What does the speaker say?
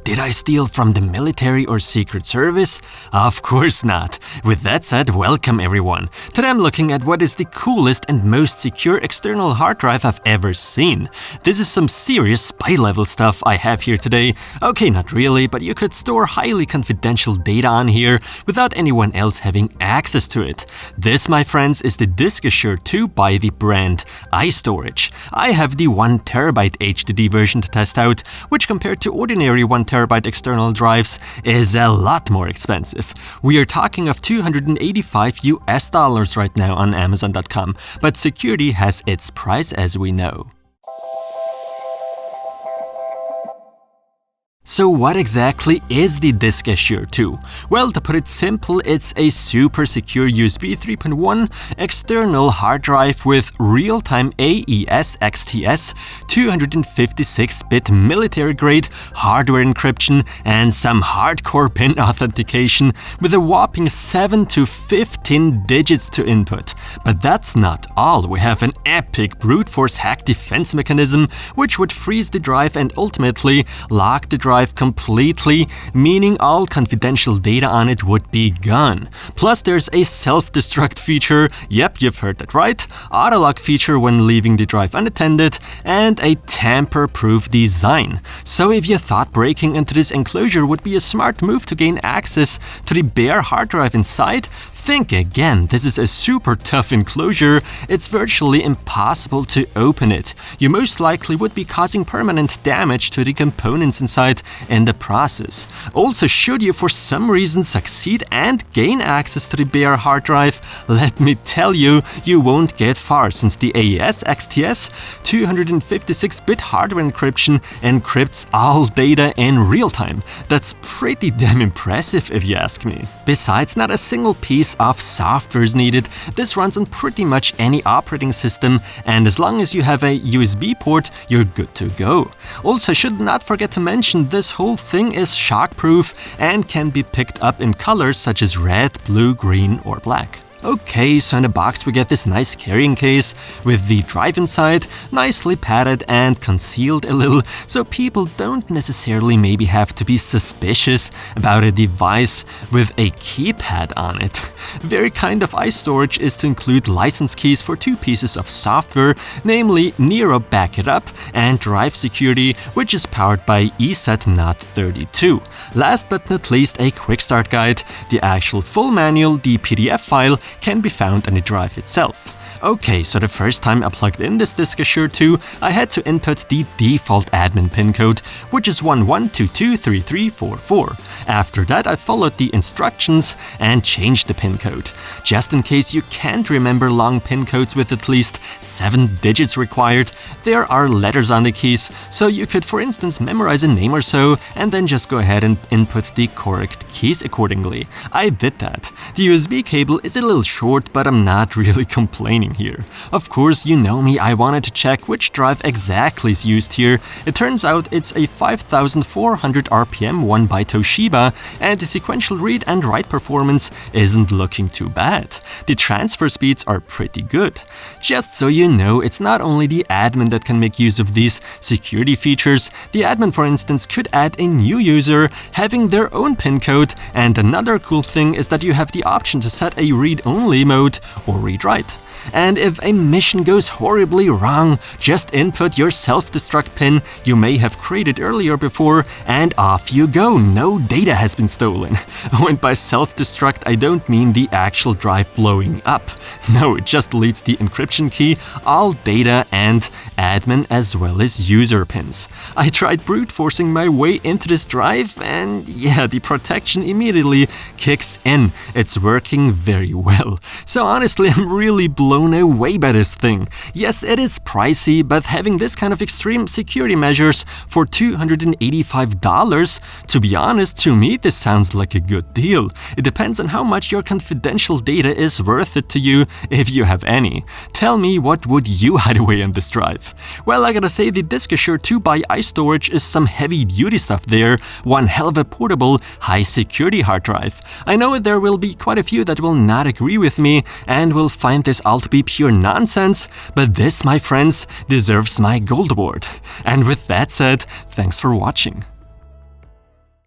Did I steal from the military or Secret Service? Of course not. With that said, welcome everyone. Today I'm looking at what is the coolest and most secure external hard drive I've ever seen. This is some serious spy level stuff I have here today. Okay, not really, but you could store highly confidential data on here without anyone else having access to it. This, my friends, is the diskAshur 2 by the brand iStorage. I have the 1TB HDD version to test out, which compared to ordinary 1TB external drives is a lot more expensive. We are talking of $285 right now on Amazon.com, but security has its price, as we know. So what exactly is the diskAshur 2? Well, to put it simple, it's a super secure USB 3.1 external hard drive with real-time AES XTS, 256-bit military-grade hardware encryption, and some hardcore PIN authentication with a whopping 7 to 15 digits to input. But that's not all. We have an epic brute force hack defense mechanism which would freeze the drive and ultimately lock the drive completely, meaning all confidential data on it would be gone. Plus there's a self-destruct feature, yep, you've heard that right, auto-lock feature when leaving the drive unattended, and a tamper-proof design. So if you thought breaking into this enclosure would be a smart move to gain access to the bare hard drive inside, think again. This is a super tough enclosure. It's virtually impossible to open it. You most likely would be causing permanent damage to the components inside in the process. Also, should you for some reason succeed and gain access to the bare hard drive, let me tell you, you won't get far, since the AES XTS 256-bit hardware encryption encrypts all data in real time. That's pretty damn impressive if you ask me. Besides, not a single piece of software is needed. This runs on pretty much any operating system, and as long as you have a USB port, you're good to go. Also, should not forget to mention this whole thing is shockproof and can be picked up in colors such as red, blue, green, or black. Okay, so in the box we get this nice carrying case with the drive inside, nicely padded and concealed a little, so people don't necessarily maybe have to be suspicious about a device with a keypad on it. Very kind of iStorage is to include license keys for two pieces of software, namely Nero Back It Up and Drive Security, which is powered by ESET-NOT32. Last but not least, a quick start guide. The actual full manual, the PDF file, can be found on the drive itself. Okay, so the first time I plugged in this diskAshur 2, I had to input the default admin pin code, which is 11223344. After that, I followed the instructions and changed the pin code. Just in case you can't remember long pin codes with at least 7 digits required, there are letters on the keys, so you could, for instance, memorize a name or so, and then just go ahead and input the correct keys accordingly. I did that. The USB cable is a little short, but I'm not really complaining here. Of course, you know me, I wanted to check which drive exactly is used here. It turns out it's a 5400 RPM 1 by Toshiba, and the sequential read and write performance isn't looking too bad. The transfer speeds are pretty good. Just so you know, it's not only the admin that can make use of these security features. The admin, for instance, could add a new user having their own pin code, and another cool thing is that you have the option to set a read-only mode or read-write. And if a mission goes horribly wrong, just input your self-destruct pin you may have created earlier before, and off you go. No data has been stolen. And by self-destruct, I don't mean the actual drive blowing up. No, it just deletes the encryption key, all data, and admin as well as user pins. I tried brute forcing my way into this drive, and yeah, the protection immediately kicks in. It's working very well. So honestly, I'm really blown away by this thing. Yes, it is pricey, but having this kind of extreme security measures for $285, to be honest, to me this sounds like a good deal. It depends on how much your confidential data is worth it to you, if you have any. Tell me, what would you hide away on this drive? Well, I gotta say, the diskAshur 2 by iStorage is some heavy duty stuff there, one hell of a portable, high security hard drive. I know there will be quite a few that will not agree with me and will find this all to be pure nonsense, but this, my friends, deserves my gold award. And with that said, thanks for watching.